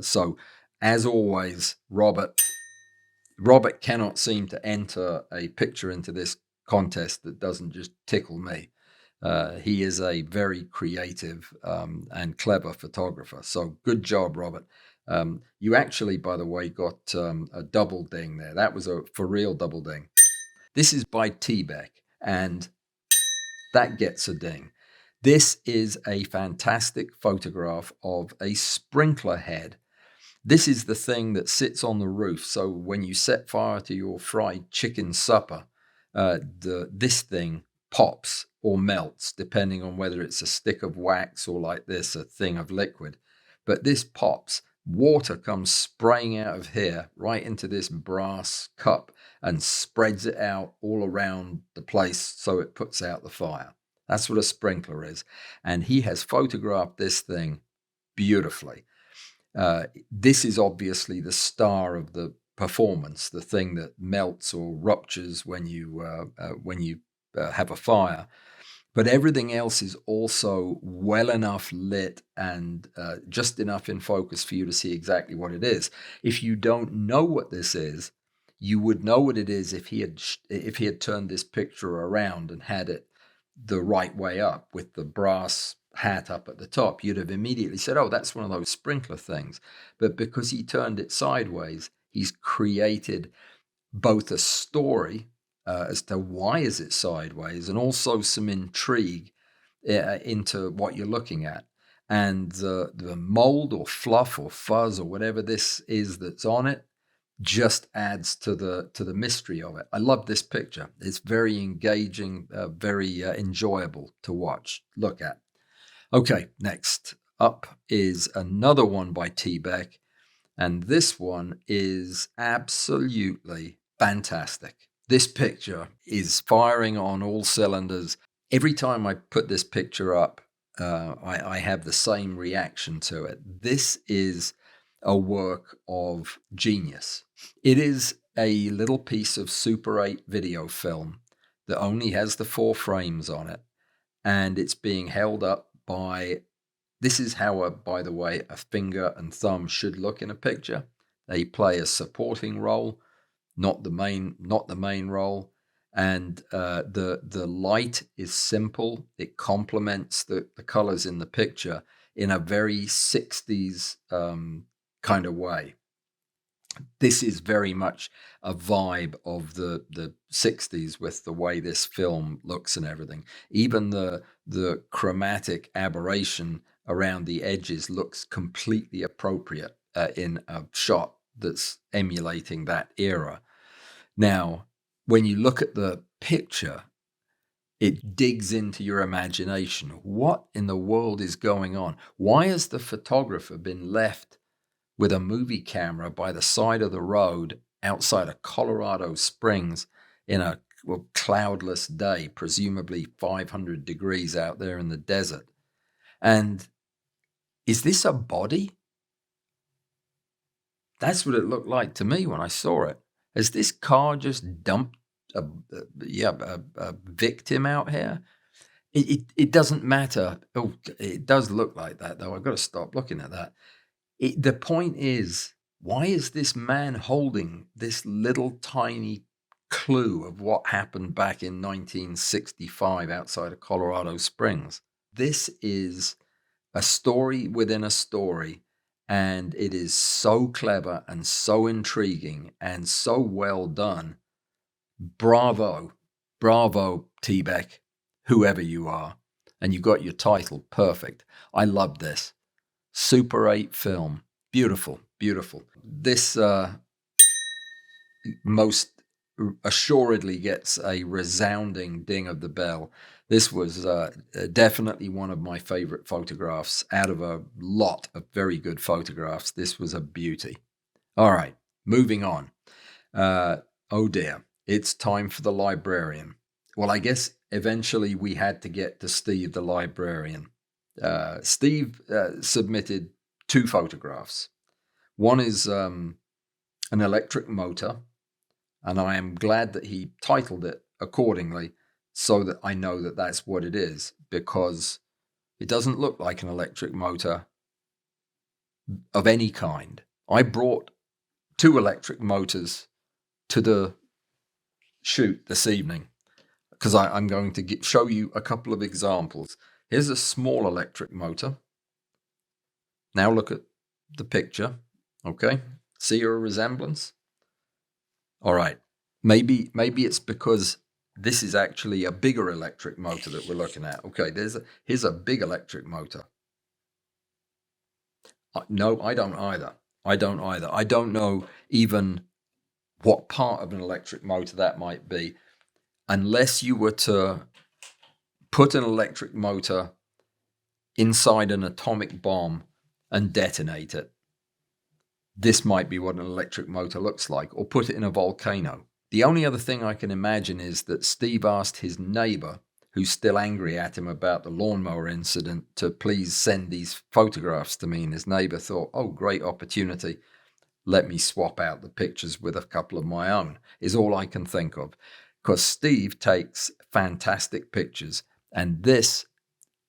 So as always, Robert cannot seem to enter a picture into this contest that doesn't just tickle me. He is a very creative and clever photographer. So good job, Robert. You actually, by the way, got a double ding there. That was a for real double ding. This is by T-Beck, and that gets a ding. This is a fantastic photograph of a sprinkler head. This is the thing that sits on the roof. So when you set fire to your fried chicken supper, this thing pops or melts, depending on whether it's a stick of wax or like this, a thing of liquid. But this pops. Water comes spraying out of here right into this brass cup and spreads it out all around the place so it puts out the fire. That's what a sprinkler is. And he has photographed this thing beautifully. This is obviously the star of the performance, the thing that melts or ruptures when you have a fire. but everything else is also well enough lit and just enough in focus for you to see exactly what it is. If you don't know what this is, you would know what it is if he had turned this picture around and had it the right way up with the brass hat up at the top. You'd have immediately said, oh, that's one of those sprinkler things. But because he turned it sideways, he's created both a story as to why is it sideways, and also some intrigue into what you're looking at. And the mold or fluff or fuzz or whatever this is that's on it just adds to the mystery of it. I love this picture. It's very engaging, very enjoyable to watch, look at. Okay, next up is another one by T. Beck, and this one is absolutely fantastic. This picture is firing on all cylinders. Every time I put this picture up, I have the same reaction to it. This is a work of genius. It is a little piece of Super 8 video film that only has the 4 frames on it, and it's being held up by, this is how, by the way, a finger and thumb should look in a picture. They play a supporting role, not the main role. And the light is simple. It complements the colors in the picture in a very 60s kind of way. This is very much a vibe of the 60s with the way this film looks and everything. Even the chromatic aberration around the edges looks completely appropriate in a shot that's emulating that era. Now, when you look at the picture, it digs into your imagination. What in the world is going on? Why has the photographer been left with a movie camera by the side of the road outside of Colorado Springs in a cloudless day, presumably 500 degrees out there in the desert? And is this a body? That's what it looked like to me when I saw it. Has this car just dumped a victim out here? It doesn't matter. Oh, it does look like that, though. I've got to stop looking at that. The point is, why is this man holding this little tiny clue of what happened back in 1965 outside of Colorado Springs? This is a story within a story, and it is so clever and so intriguing and so well done. Bravo, bravo, T-Beck, whoever you are. And you got your title perfect. I love this. Super 8 film. Beautiful, beautiful. This most assuredly gets a resounding ding of the bell. This was definitely one of my favorite photographs out of a lot of very good photographs. This was a beauty. All right, moving on. Oh dear, it's time for the librarian. Well, I guess eventually we had to get to Steve the librarian. Steve submitted 2 photographs. One is an electric motor, and I am glad that he titled it accordingly so that I know that that's what it is, because it doesn't look like an electric motor of any kind. I brought 2 electric motors to the shoot this evening because I'm going to show you a couple of examples. Here's a small electric motor. Now look at the picture. Okay, see your resemblance? All right, maybe it's because this is actually a bigger electric motor that we're looking at. Okay, here's a big electric motor. No, I don't either. I don't know even what part of an electric motor that might be, unless you were to put an electric motor inside an atomic bomb and detonate it. This might be what an electric motor looks like, or put it in a volcano. The only other thing I can imagine is that Steve asked his neighbor, who's still angry at him about the lawnmower incident, to please send these photographs to me. And his neighbor thought, oh, great opportunity. Let me swap out the pictures with a couple of my own, is all I can think of. Because Steve takes fantastic pictures. And this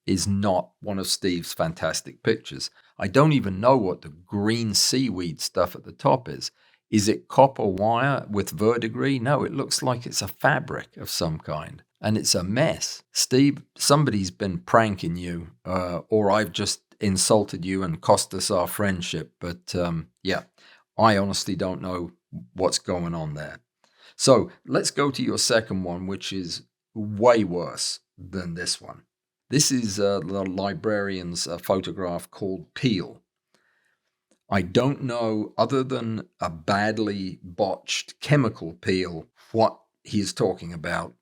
is not one of Steve's fantastic pictures. I don't even know what the green seaweed stuff at the top is. Is it copper wire with verdigris? No, it looks like it's a fabric of some kind. And it's a mess. Steve, somebody's been pranking you, or I've just insulted you and cost us our friendship. But yeah, I honestly don't know what's going on there. So let's go to your second one, which is way worse than this one. This is the librarian's photograph called Peel. I don't know, other than a badly botched chemical peel, what he's talking about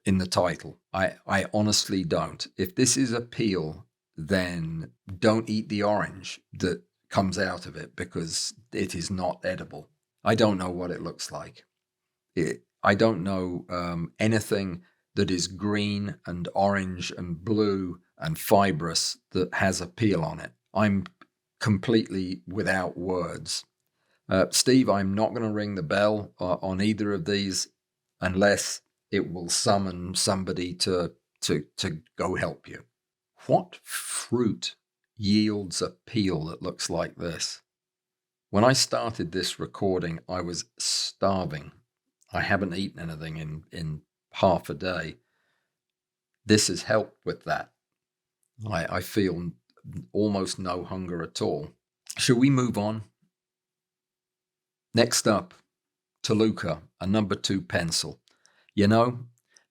in the title. I honestly don't. If this is a peel, then don't eat the orange that comes out of it, because it is not edible. I don't know what it looks like. I don't know anything that is green and orange and blue and fibrous that has a peel on it. I'm completely without words. Steve, I'm not going to ring the bell on either of these unless it will summon somebody to go help you. What fruit yields a peel that looks like this? When I started this recording, I was starving. I haven't eaten anything in half a day. This has helped with that. I feel almost no hunger at all. Shall we move on? Next up, Toluca, a number 2 pencil. You know,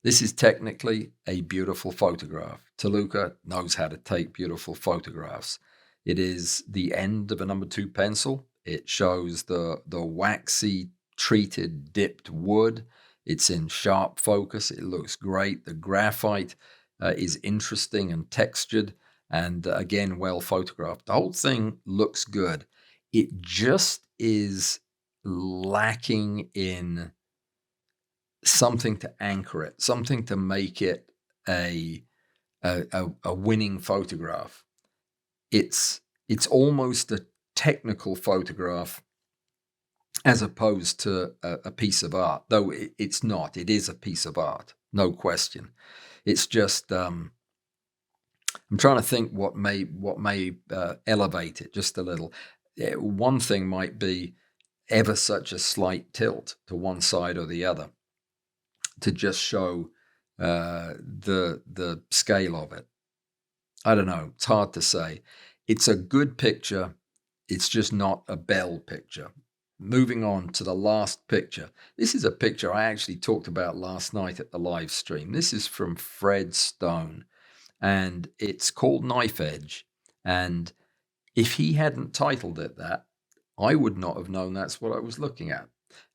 this is technically a beautiful photograph. Toluca knows how to take beautiful photographs. It is the end of a number 2 pencil. It shows the waxy treated dipped wood. It's in sharp focus. It looks great. The graphite is interesting and textured, and again, well photographed. The whole thing looks good. It just is lacking in something to anchor it, something to make it a winning photograph. It's almost a technical photograph as opposed to a piece of art, though it's not. It is a piece of art, no question. It's just I'm trying to think what may elevate it just a little. One thing might be ever such a slight tilt to one side or the other to just show the scale of it. I don't know. It's hard to say. It's a good picture. It's just not a Bell picture. Moving on to the last picture. This is a picture I actually talked about last night at the live stream. This is from Fred Stone, and it's called Knife Edge. And if he hadn't titled it that, I would not have known that's what I was looking at.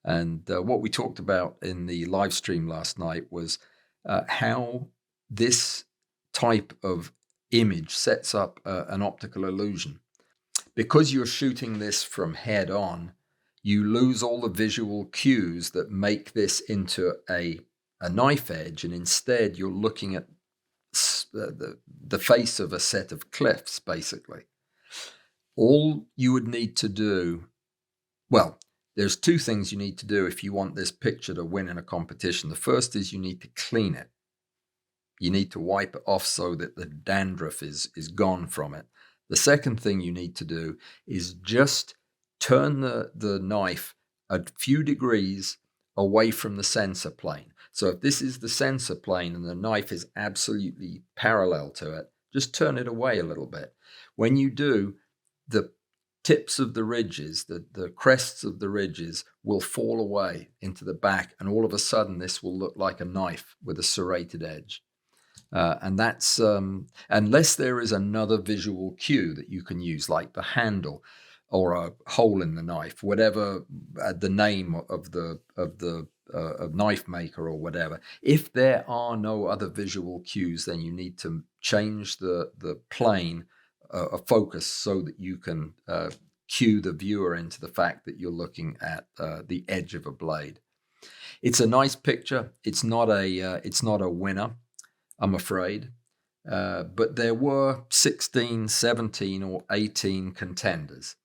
And what we talked about in the live stream last night was how this type of image sets up an optical illusion. Because you're shooting this from head on, you lose all the visual cues that make this into a knife edge, and instead you're looking at the face of a set of cliffs, basically. All you would need to do, well, there's 2 things you need to do if you want this picture to win in a competition. The first is you need to clean it. You need to wipe it off so that the dandruff is gone from it. The second thing you need to do is just turn the knife a few degrees away from the sensor plane. So if this is the sensor plane and the knife is absolutely parallel to it, just turn it away a little bit. When you do, the tips of the ridges, the crests of the ridges will fall away into the back, and all of a sudden this will look like a knife with a serrated edge. And that's unless there is another visual cue that you can use, like the handle or a hole in the knife, whatever the name of the knife maker or whatever. If there are no other visual cues, then you need to change the plane of focus so that you can cue the viewer into the fact that you're looking at the edge of a blade. It's a nice picture. It's not a winner, I'm afraid. But there were 16, 17, or 18 contenders.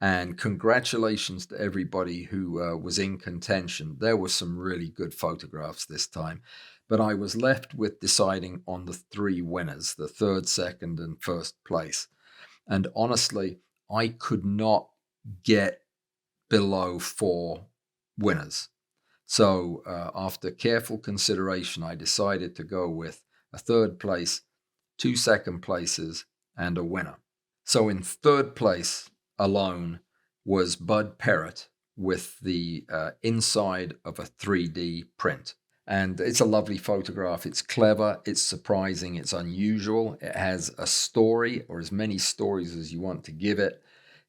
And congratulations to everybody who was in contention. There were some really good photographs this time, but I was left with deciding on the 3 winners, the third, second, and first place. And honestly, I could not get below 4 winners. So after careful consideration, I decided to go with a third place, 2 second places, and a winner. So in third place alone was Bud Parrott with the inside of a 3D print. And it's a lovely photograph. It's clever, it's surprising, it's unusual. It has a story, or as many stories as you want to give it.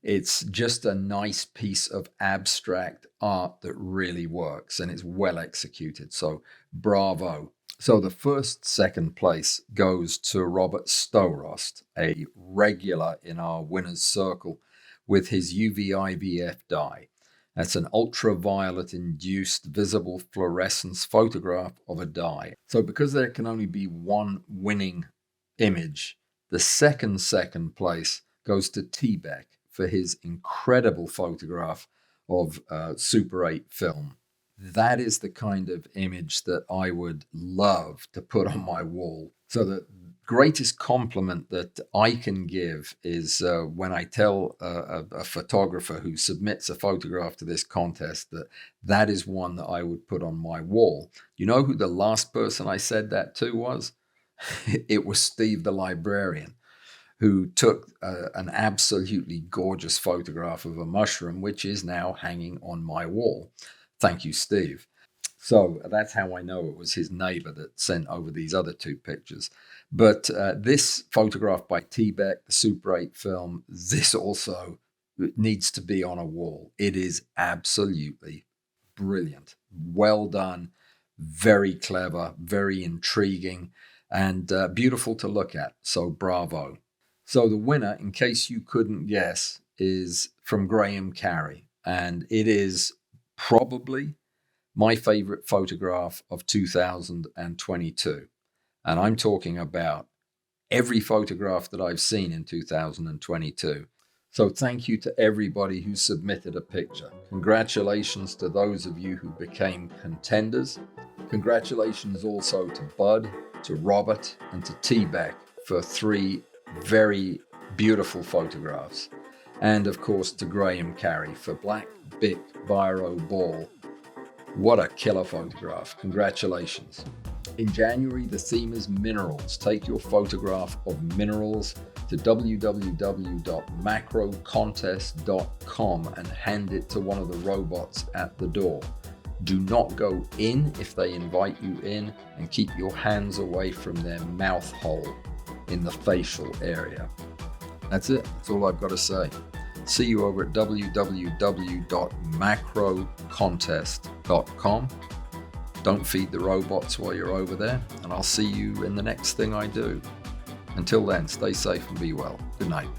It's just a nice piece of abstract art that really works, and it's well executed. So bravo. So the first, second place goes to Robert Stowrost, a regular in our winner's circle, with his UV-IVF dye. That's an ultraviolet induced visible fluorescence photograph of a dye. So because there can only be one winning image, the second place goes to T-Beck for his incredible photograph of Super 8 film. That is the kind of image that I would love to put on my wall. So the greatest compliment that I can give is when I tell a photographer who submits a photograph to this contest that that is one that I would put on my wall. You know who the last person I said that to was? It was Steve the librarian, who took an absolutely gorgeous photograph of a mushroom, which is now hanging on my wall. Thank you, Steve. So that's how I know it was his neighbor that sent over these other 2 pictures. But this photograph by T-Beck, the Super 8 film, this also needs to be on a wall. It is absolutely brilliant. Well done, very clever, very intriguing, and beautiful to look at. So bravo. So the winner, in case you couldn't guess, is from Graham Carey, and it is probably my favorite photograph of 2022. And I'm talking about every photograph that I've seen in 2022. So thank you to everybody who submitted a picture. Congratulations to those of you who became contenders. Congratulations also to Bud, to Robert, and to T-Beck for 3 very beautiful photographs. And of course to Graham Carey for Black Bic Biro Ball. What a killer photograph. Congratulations. In January, the theme is minerals. Take your photograph of minerals to www.macrocontest.com and hand it to one of the robots at the door. Do not go in if they invite you in, and keep your hands away from their mouth hole in the facial area. That's it. That's all I've got to say. See you over at www.macrocontest.com. Don't feed the robots while you're over there, and I'll see you in the next thing I do. Until then, stay safe and be well. Good night.